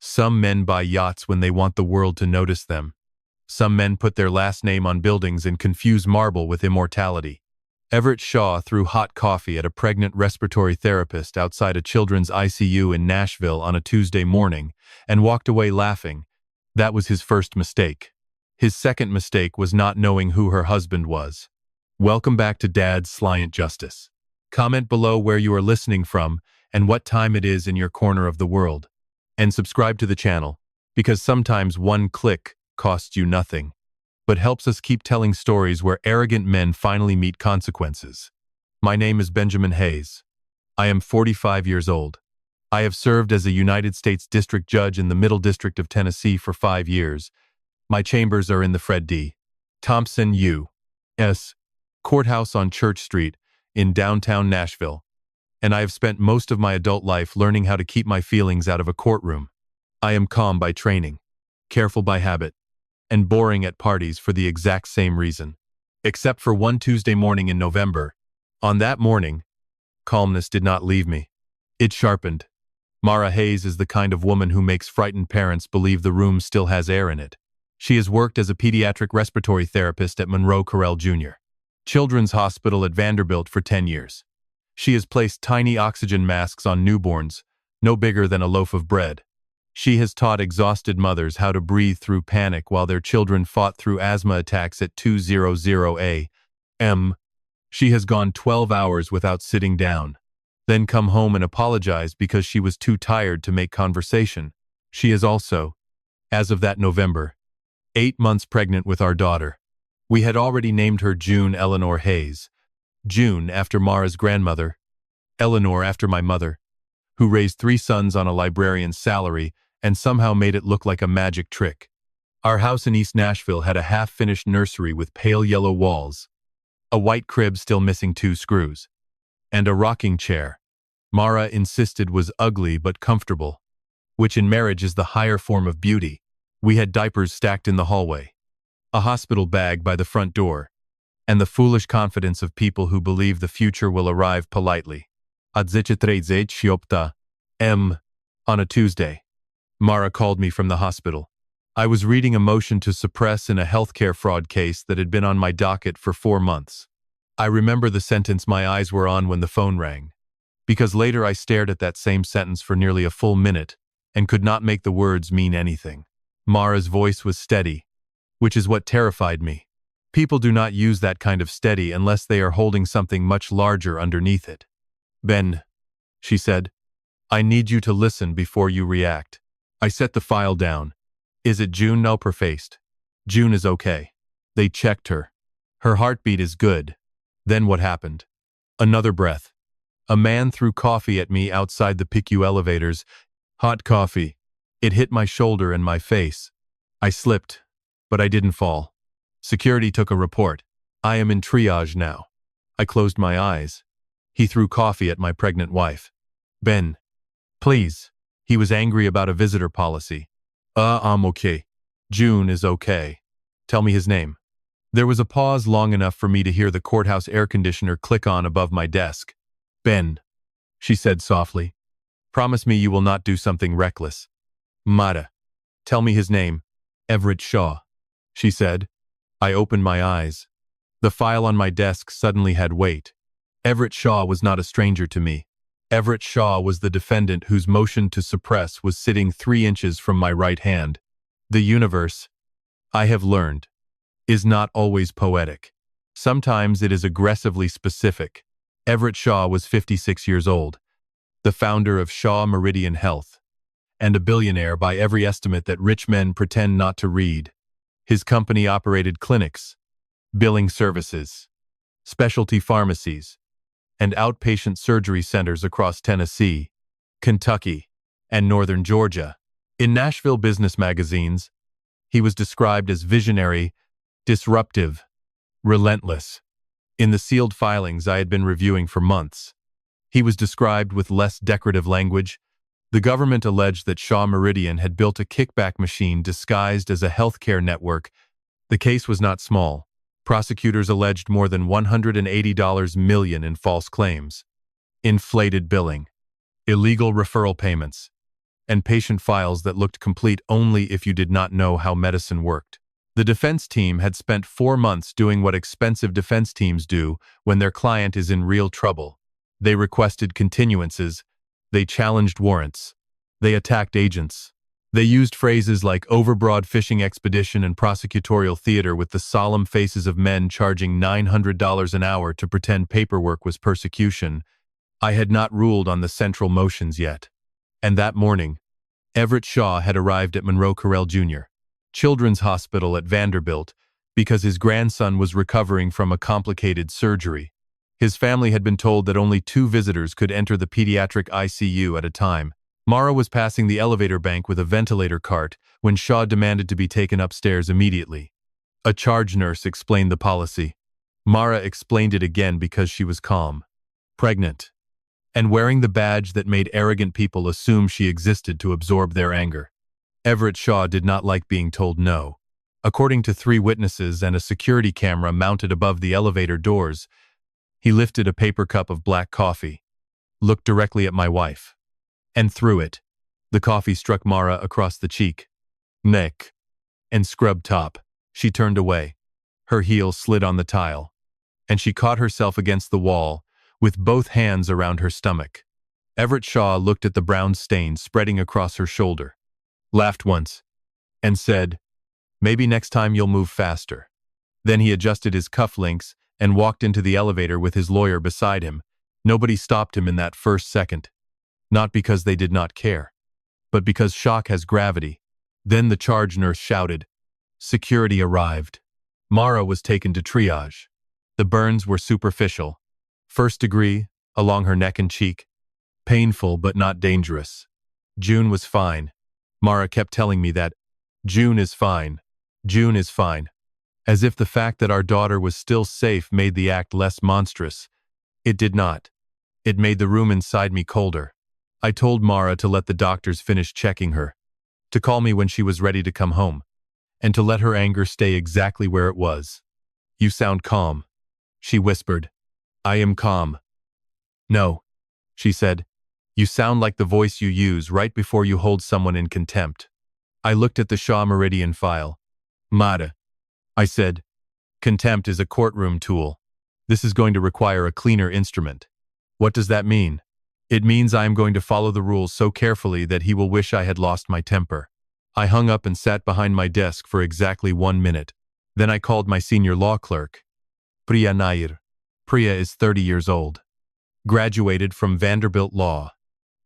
Some men buy yachts when they want the world to notice them. Some men put their last name on buildings and confuse marble with immortality. Everett Shaw threw hot coffee at a pregnant respiratory therapist outside a children's ICU in Nashville on a Tuesday morning and walked away laughing. That was his first mistake. His second mistake was not knowing who her husband was. Welcome back to Dad's Slyant Justice. Comment below where you are listening from and what time it is in your corner of the world. And subscribe to the channel, because sometimes one click costs you nothing, but helps us keep telling stories where arrogant men finally meet consequences. My name is Benjamin Hayes. I am 45 years old. I have served as a United States District Judge in the Middle District of Tennessee for 5 years. My chambers are in the Fred D. Thompson U.S. Courthouse on Church Street in downtown Nashville, and I have spent most of my adult life learning how to keep my feelings out of a courtroom. I am calm by training, careful by habit, and boring at parties for the exact same reason. Except for one Tuesday morning in November. On that morning, calmness did not leave me. It sharpened. Mara Hayes is the kind of woman who makes frightened parents believe the room still has air in it. She has worked as a pediatric respiratory therapist at Monroe Carell Jr. Children's Hospital at Vanderbilt for 10 years. She has placed tiny oxygen masks on newborns, no bigger than a loaf of bread. She has taught exhausted mothers how to breathe through panic while their children fought through asthma attacks at 200 a.m. She has gone 12 hours without sitting down, then come home and apologized because she was too tired to make conversation. She is also, as of that November, 8 months pregnant with our daughter. We had already named her June Eleanor Hayes. June after Mara's grandmother, Eleanor after my mother, who raised 3 sons on a librarian's salary and somehow made it look like a magic trick. Our house in East Nashville had a half-finished nursery with pale yellow walls, a white crib still missing 2 screws, and a rocking chair Mara insisted was ugly but comfortable, which in marriage is the higher form of beauty. We had diapers stacked in the hallway, a hospital bag by the front door, and the foolish confidence of people who believe the future will arrive politely. At 3:30 m. on a Tuesday, Mara called me from the hospital. I was reading a motion to suppress in a healthcare fraud case that had been on my docket for 4 months. I remember the sentence my eyes were on when the phone rang, because later I stared at that same sentence for nearly a full minute and could not make the words mean anything. Mara's voice was steady, which is what terrified me. People do not use that kind of steady unless they are holding something much larger underneath it. Ben, she said, I need you to listen before you react. I set the file down. Is it June? No, prefaced. June is okay. They checked her. Her heartbeat is good. Then what happened? Another breath. A man threw coffee at me outside the PICU elevators. Hot coffee. It hit my shoulder and my face. I slipped, but I didn't fall. Security took a report. I am in triage now. I closed my eyes. He threw coffee at my pregnant wife. Ben, please. He was angry about a visitor policy. I'm okay. June is okay. Tell me his name. There was a pause long enough for me to hear the courthouse air conditioner click on above my desk. Ben, she said softly. Promise me you will not do something reckless. Mara. Tell me his name. Everett Shaw, she said. I opened my eyes. The file on my desk suddenly had weight. Everett Shaw was not a stranger to me. Everett Shaw was the defendant whose motion to suppress was sitting 3 inches from my right hand. The universe, I have learned, is not always poetic. Sometimes it is aggressively specific. Everett Shaw was 56 years old, the founder of Shaw Meridian Health, and a billionaire by every estimate that rich men pretend not to read. His company operated clinics, billing services, specialty pharmacies, and outpatient surgery centers across Tennessee, Kentucky, and northern Georgia. In Nashville business magazines, he was described as visionary, disruptive, relentless. In the sealed filings I had been reviewing for months, he was described with less decorative language. The government alleged that Shaw Meridian had built a kickback machine disguised as a healthcare network. The case was not small. Prosecutors alleged more than $180 million in false claims, inflated billing, illegal referral payments, and patient files that looked complete only if you did not know how medicine worked. The defense team had spent 4 months doing what expensive defense teams do when their client is in real trouble. They requested continuances, they challenged warrants, they attacked agents. They used phrases like overbroad fishing expedition and prosecutorial theater with the solemn faces of men charging $900 an hour to pretend paperwork was persecution. I had not ruled on the central motions yet. And that morning, Everett Shaw had arrived at Monroe Carell Jr. Children's Hospital at Vanderbilt because his grandson was recovering from a complicated surgery. His family had been told that only 2 visitors could enter the pediatric ICU at a time. Mara was passing the elevator bank with a ventilator cart when Shaw demanded to be taken upstairs immediately. A charge nurse explained the policy. Mara explained it again because she was calm, pregnant, and wearing the badge that made arrogant people assume she existed to absorb their anger. Everett Shaw did not like being told no. According to 3 witnesses and a security camera mounted above the elevator doors, he lifted a paper cup of black coffee, looked directly at my wife, and threw it. The coffee struck Mara across the cheek, neck, and scrub top. She turned away. Her heel slid on the tile, and she caught herself against the wall with both hands around her stomach. Everett Shaw looked at the brown stain spreading across her shoulder, laughed once, and said, "Maybe next time you'll move faster." Then he adjusted his cufflinks and walked into the elevator with his lawyer beside him. Nobody stopped him in that first second. Not because they did not care, but because shock has gravity. Then the charge nurse shouted. Security arrived. Mara was taken to triage. The burns were superficial. 1st degree, along her neck and cheek. Painful but not dangerous. June was fine. Mara kept telling me that, "June is fine. June is fine." As if the fact that our daughter was still safe made the act less monstrous. It did not. It made the room inside me colder. I told Mara to let the doctors finish checking her, to call me when she was ready to come home, and to let her anger stay exactly where it was. "You sound calm," she whispered. "I am calm." "No," she said. "You sound like the voice you use right before you hold someone in contempt." I looked at the Shaw Meridian file. "Mara," I said, "contempt is a courtroom tool. This is going to require a cleaner instrument." "What does that mean?" "It means I am going to follow the rules so carefully that he will wish I had lost my temper." I hung up and sat behind my desk for exactly 1 minute. Then I called my senior law clerk, Priya Nair. Priya is 30 years old, graduated from Vanderbilt Law,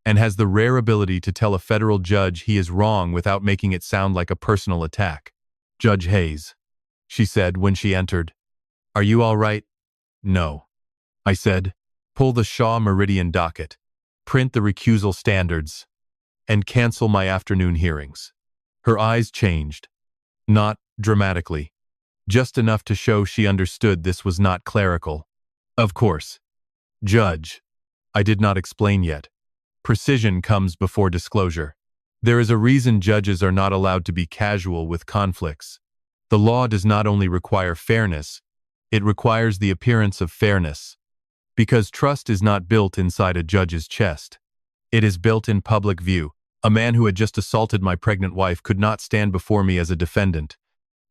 and has the rare ability to tell a federal judge he is wrong without making it sound like a personal attack. "Judge Hayes," she said when she entered. "Are you all right?" "No," I said. "Pull the Shaw Meridian docket, print the recusal standards, and cancel my afternoon hearings." Her eyes changed. Not dramatically. Just enough to show she understood this was not clerical. "Of course, Judge." I did not explain yet. Precision comes before disclosure. There is a reason judges are not allowed to be casual with conflicts. The law does not only require fairness, it requires the appearance of fairness. Because trust is not built inside a judge's chest. It is built in public view. A man who had just assaulted my pregnant wife could not stand before me as a defendant,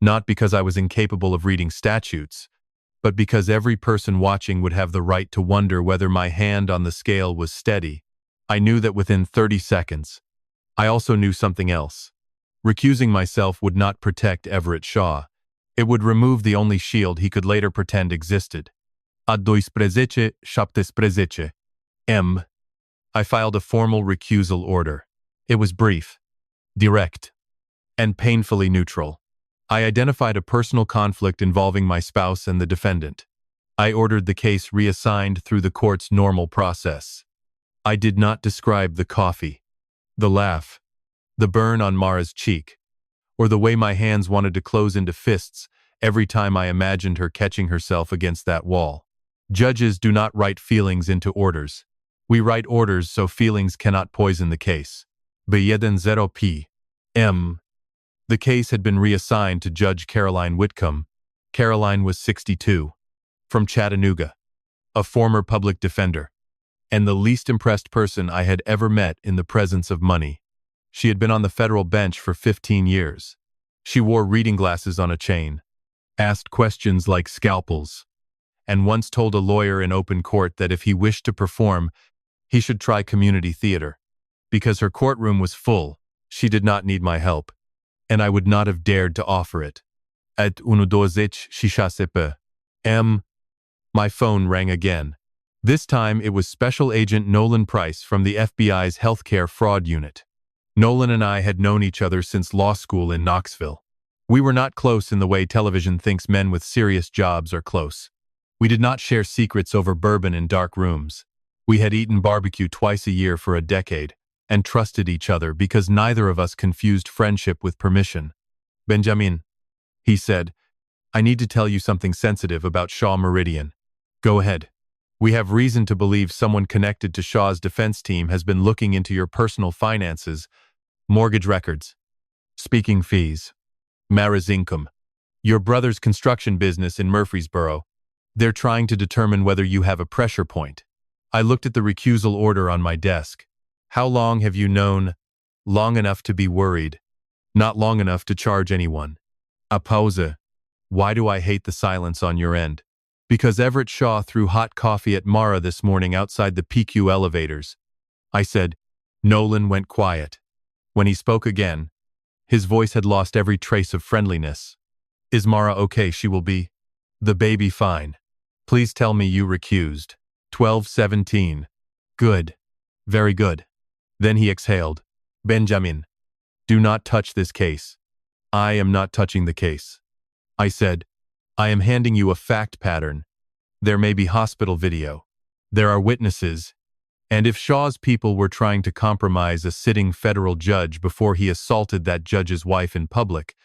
not because I was incapable of reading statutes, but because every person watching would have the right to wonder whether my hand on the scale was steady. I knew that within 30 seconds. I also knew something else. Recusing myself would not protect Everett Shaw. It would remove the only shield he could later pretend existed. Ad 2:17 M. I filed a formal recusal order. It was brief, direct, and painfully neutral. I identified a personal conflict involving my spouse and the defendant. I ordered the case reassigned through the court's normal process. I did not describe the coffee, the laugh, the burn on Mara's cheek, or the way my hands wanted to close into fists every time I imagined her catching herself against that wall. Judges do not write feelings into orders. We write orders so feelings cannot poison the case. Billionaire p.m. The case had been reassigned to Judge Caroline Whitcomb. Caroline was 62, from Chattanooga, a former public defender, and the least impressed person I had ever met in the presence of money. She had been on the federal bench for 15 years. She wore reading glasses on a chain, asked questions like scalpels, and once told a lawyer in open court that if he wished to perform, he should try community theater. Because her courtroom was full, she did not need my help, and I would not have dared to offer it. At unudozich shishasepe. My phone rang again. This time it was Special Agent Nolan Price from the FBI's Healthcare Fraud Unit. Nolan and I had known each other since law school in Knoxville. We were not close in the way television thinks men with serious jobs are close. We did not share secrets over bourbon in dark rooms. We had eaten barbecue twice a year for a decade, and trusted each other because neither of us confused friendship with permission. Benjamin, he said, I need to tell you something sensitive about Shaw Meridian. Go ahead. We have reason to believe someone connected to Shaw's defense team has been looking into your personal finances, mortgage records, speaking fees, marriage income, your brother's construction business in Murfreesboro. They're trying to determine whether you have a pressure point. I looked at the recusal order on my desk. How long have you known? Long enough to be worried. Not long enough to charge anyone. A pause. Why do I hate the silence on your end? Because Everett Shaw threw hot coffee at Mara this morning outside the PQ elevators. I said. Nolan went quiet. When he spoke again, his voice had lost every trace of friendliness. Is Mara okay? She will be. The baby fine. Please tell me you recused. 12:17. Good. Very good. Then he exhaled. Benjamin, do not touch this case. I am not touching the case. I said, I am handing you a fact pattern. There may be hospital video. There are witnesses. And if Shaw's people were trying to compromise a sitting federal judge before he assaulted that judge's wife in public,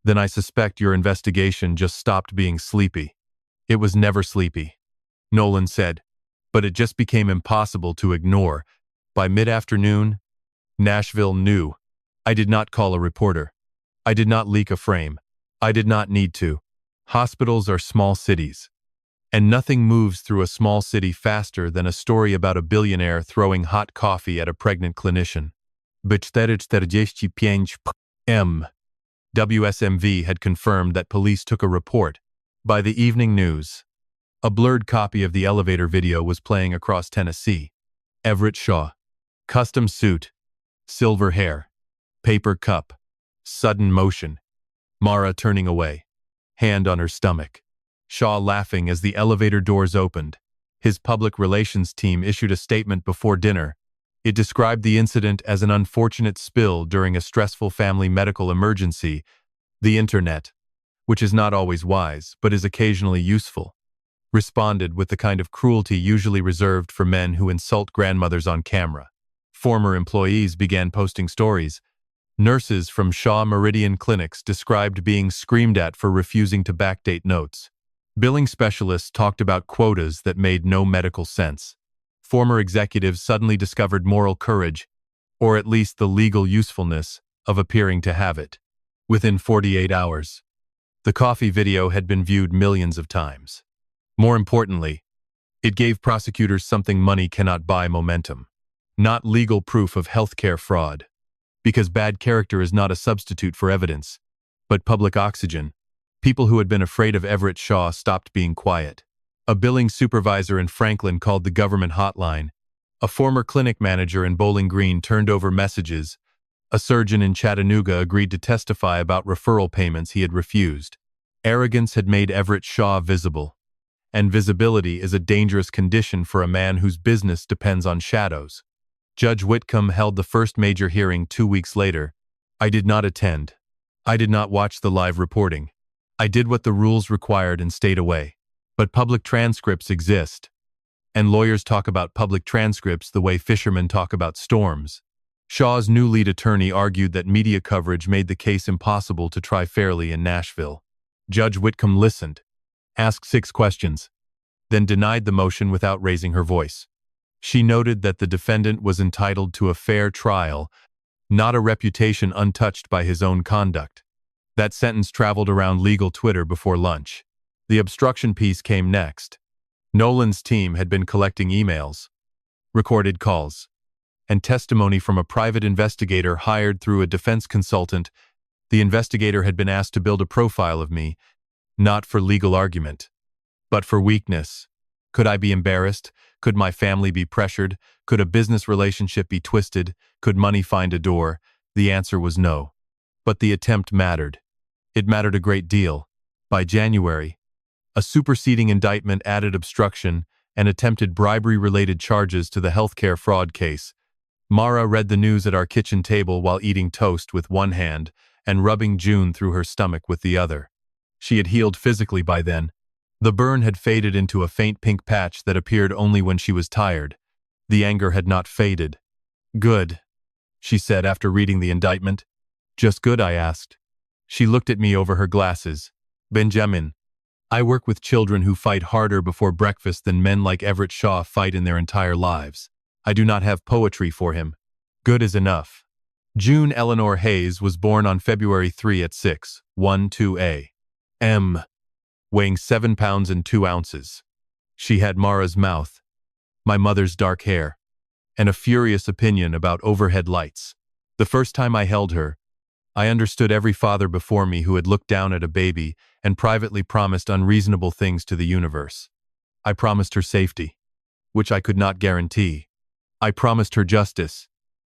then I suspect your investigation just stopped being sleepy. It was never sleepy, Nolan said, but it just became impossible to ignore. By mid-afternoon, Nashville knew. I did not call a reporter. I did not leak a frame. I did not need to. Hospitals are small cities, and nothing moves through a small city faster than a story about a billionaire throwing hot coffee at a pregnant clinician. WSMV had confirmed that police took a report. By the evening news, a blurred copy of the elevator video was playing across Tennessee. Everett Shaw. Custom suit. Silver hair. Paper cup. Sudden motion. Mara turning away. Hand on her stomach. Shaw laughing as the elevator doors opened. His public relations team issued a statement before dinner. It described the incident as an unfortunate spill during a stressful family medical emergency. The internet, which is not always wise but is occasionally useful, responded with the kind of cruelty usually reserved for men who insult grandmothers on camera. Former employees began posting stories. Nurses from Shaw Meridian clinics described being screamed at for refusing to backdate notes. Billing specialists talked about quotas that made no medical sense. Former executives suddenly discovered moral courage, or at least the legal usefulness, of appearing to have it. Within 48 hours, the coffee video had been viewed millions of times. More importantly, it gave prosecutors something money cannot buy: momentum. Not legal proof of healthcare fraud, because bad character is not a substitute for evidence, but public oxygen. People who had been afraid of Everett Shaw stopped being quiet. A billing supervisor in Franklin called the government hotline. A former clinic manager in Bowling Green turned over messages. A surgeon in Chattanooga agreed to testify about referral payments he had refused. Arrogance had made Everett Shaw visible, and visibility is a dangerous condition for a man whose business depends on shadows. Judge Whitcomb held the first major hearing 2 weeks later. I did not attend. I did not watch the live reporting. I did what the rules required and stayed away. But public transcripts exist, and lawyers talk about public transcripts the way fishermen talk about storms. Shaw's new lead attorney argued that media coverage made the case impossible to try fairly in Nashville. Judge Whitcomb listened, asked 6 questions, then denied the motion without raising her voice. She noted that the defendant was entitled to a fair trial, not a reputation untouched by his own conduct. That sentence traveled around legal Twitter before lunch. The obstruction piece came next. Nolan's team had been collecting emails, recorded calls, and testimony from a private investigator hired through a defense consultant. The investigator had been asked to build a profile of me, not for legal argument, but for weakness. Could I be embarrassed? Could my family be pressured? Could a business relationship be twisted? Could money find a door? The answer was no. But the attempt mattered. It mattered a great deal. By January, a superseding indictment added obstruction and attempted bribery-related charges to the healthcare fraud case. Mara read the news at our kitchen table while eating toast with one hand and rubbing June through her stomach with the other. She had healed physically by then. The burn had faded into a faint pink patch that appeared only when she was tired. The anger had not faded. "Good," she said after reading the indictment. "Just good?" I asked. She looked at me over her glasses. "Benjamin, I work with children who fight harder before breakfast than men like Everett Shaw fight in their entire lives. I do not have poetry for him. Good is enough." June Eleanor Hayes was born on February 3 at 6'1" a.m., weighing 7 pounds and 2 ounces. She had Mara's mouth, my mother's dark hair, and a furious opinion about overhead lights. The first time I held her, I understood every father before me who had looked down at a baby and privately promised unreasonable things to the universe. I promised her safety, which I could not guarantee. I promised her justice,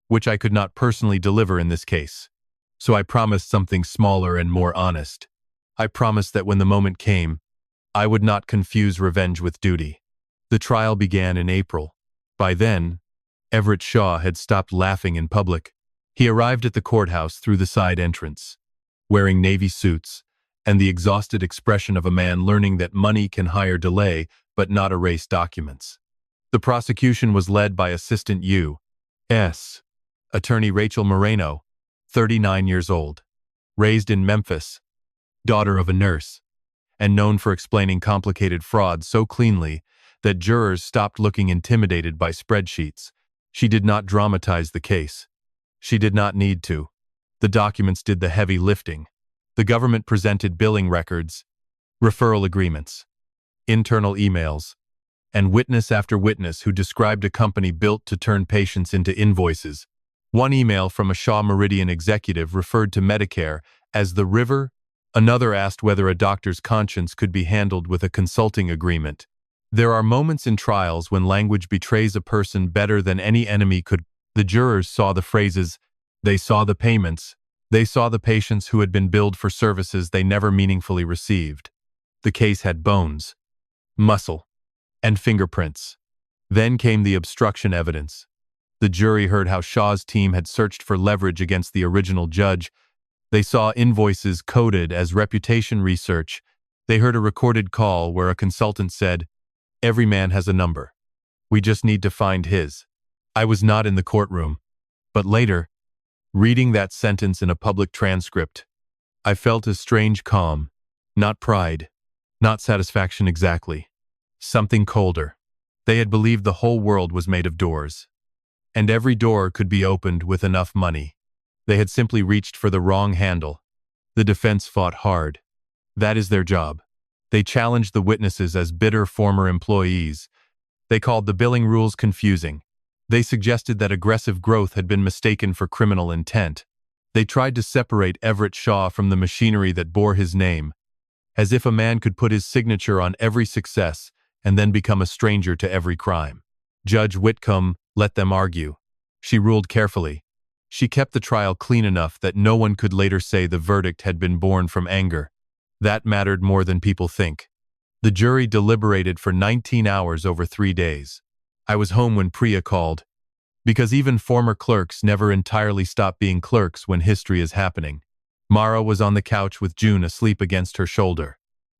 which I could not personally deliver in this case. So I promised something smaller and more honest. I promised that when the moment came, I would not confuse revenge with duty. The trial began in April. By then, Everett Shaw had stopped laughing in public. He arrived at the courthouse through the side entrance, wearing navy suits and the exhausted expression of a man learning that money can hire delay but not erase documents. The prosecution was led by Assistant U.S. Attorney Rachel Moreno, 39 years old, raised in Memphis, daughter of a nurse, and known for explaining complicated fraud so cleanly that jurors stopped looking intimidated by spreadsheets. She did not dramatize the case. She did not need to. The documents did the heavy lifting. The government presented billing records, referral agreements, internal emails, and witness after witness who described a company built to turn patients into invoices. One email from a Shaw Meridian executive referred to Medicare as the river. Another asked whether a doctor's conscience could be handled with a consulting agreement. There are moments in trials when language betrays a person better than any enemy could. The jurors saw the phrases, they saw the payments, they saw the patients who had been billed for services they never meaningfully received. The case had bones, muscle, and fingerprints. Then came the obstruction evidence. The jury heard how Shaw's team had searched for leverage against the original judge. They saw invoices coded as reputation research. They heard a recorded call where a consultant said, "Every man has a number. We just need to find his." I was not in the courtroom, but later, reading that sentence in a public transcript, I felt a strange calm, not pride, not satisfaction exactly, something colder. They had believed the whole world was made of doors, and every door could be opened with enough money. They had simply reached for the wrong handle. The defense fought hard. That is their job. They challenged the witnesses as bitter former employees. They called the billing rules confusing. They suggested that aggressive growth had been mistaken for criminal intent. They tried to separate Everett Shaw from the machinery that bore his name, as if a man could put his signature on every success and then become a stranger to every crime. Judge Whitcomb let them argue. She ruled carefully. She kept the trial clean enough that no one could later say the verdict had been born from anger. That mattered more than people think. The jury deliberated for 19 hours over 3 days. I was home when Priya called, because even former clerks never entirely stop being clerks when history is happening. Mara was on the couch with June asleep against her shoulder.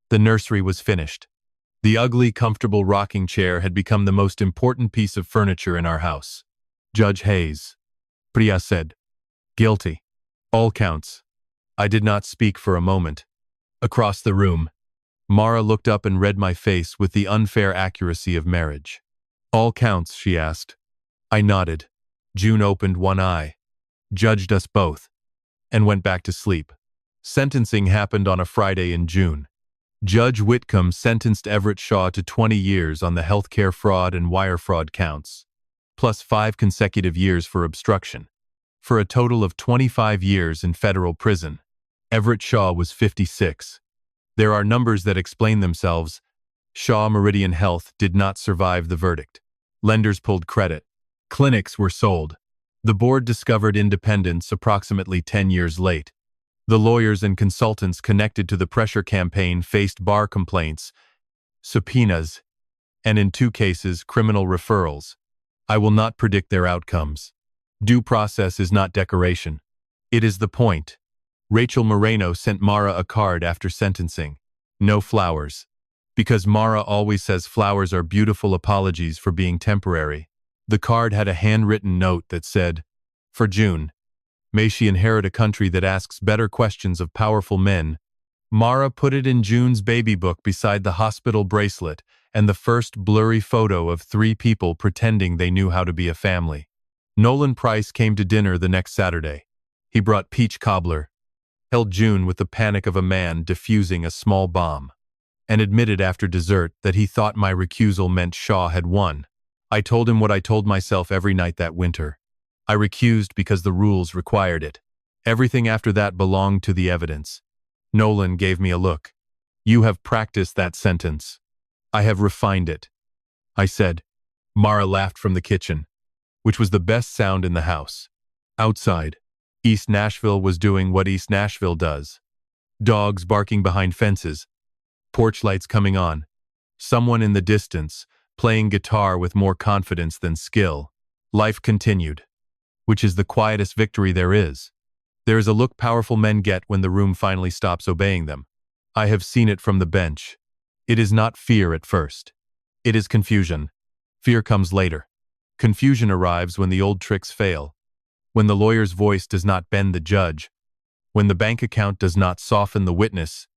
The nursery was finished. The ugly, comfortable rocking chair had become the most important piece of furniture in our house. "Judge Hayes," Priya said. "Guilty. All counts." I did not speak for a moment. Across the room, Mara looked up and read my face with the unfair accuracy of marriage. "All counts?" she asked. I nodded. June opened one eye, judged us both, and went back to sleep. Sentencing happened on a Friday in June. Judge Whitcomb sentenced Everett Shaw to 20 years on the healthcare fraud and wire fraud counts. plus 5 consecutive years for obstruction, for a total of 25 years in federal prison. Everett Shaw was 56. There are numbers that explain themselves. Shaw Meridian Health did not survive the verdict. Lenders pulled credit. Clinics were sold. The board discovered independence approximately 10 years late. The lawyers and consultants connected to the pressure campaign faced bar complaints, subpoenas, and in 2 cases, criminal referrals. I will not predict their outcomes. Due process is not decoration. It is the point. Rachel Moreno sent Mara a card after sentencing. No flowers. Because Mara always says flowers are beautiful apologies for being temporary. The card had a handwritten note that said, "For June, may she inherit a country that asks better questions of powerful men." Mara put it in June's baby book beside the hospital bracelet and the first blurry photo of 3 people pretending they knew how to be a family. Nolan Price came to dinner the next Saturday. He brought peach cobbler, held June with the panic of a man defusing a small bomb, and admitted after dessert that he thought my recusal meant Shaw had won. I told him what I told myself every night that winter. I recused because the rules required it. Everything after that belonged to the evidence. Nolan gave me a look. "You have practiced that sentence. I have refined it," I said. Mara laughed from the kitchen, which was the best sound in the house. Outside, East Nashville was doing what East Nashville does. Dogs barking behind fences, porch lights coming on, someone in the distance playing guitar with more confidence than skill. Life continued, which is the quietest victory there is. There is a look powerful men get when the room finally stops obeying them. I have seen it from the bench. It is not fear at first. It is confusion. Fear comes later. Confusion arrives when the old tricks fail, when the lawyer's voice does not bend the judge, when the bank account does not soften the witness,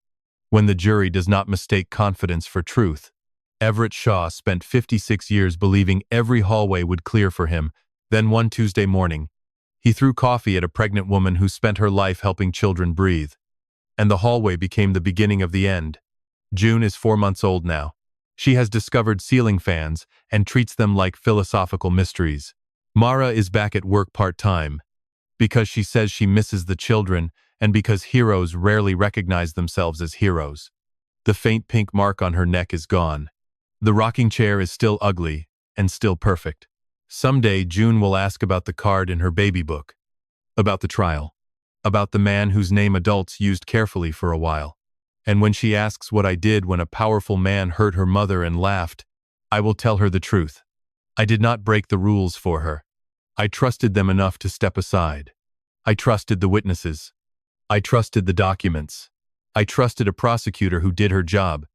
when the jury does not mistake confidence for truth. Everett Shaw spent 56 years believing every hallway would clear for him. Then one Tuesday morning, he threw coffee at a pregnant woman who spent her life helping children breathe. And the hallway became the beginning of the end. June is 4 months old now. She has discovered ceiling fans and treats them like philosophical mysteries. Mara is back at work part-time because she says she misses the children and because heroes rarely recognize themselves as heroes. The faint pink mark on her neck is gone. The rocking chair is still ugly and still perfect. Someday June will ask about the card in her baby book, about the trial, about the man whose name adults used carefully for a while. And when she asks what I did when a powerful man hurt her mother and laughed, I will tell her the truth. I did not break the rules for her. I trusted them enough to step aside. I trusted the witnesses. I trusted the documents. I trusted a prosecutor who did her job,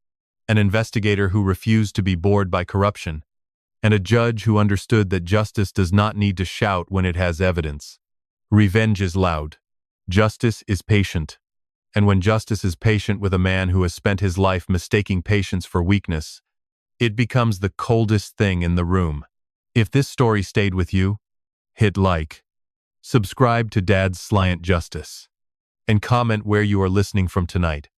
an investigator who refused to be bored by corruption, and a judge who understood that justice does not need to shout when it has evidence. Revenge is loud. Justice is patient. And when justice is patient with a man who has spent his life mistaking patience for weakness, it becomes the coldest thing in the room. If this story stayed with you, hit like, subscribe to Dad's Slant Justice, and comment where you are listening from tonight.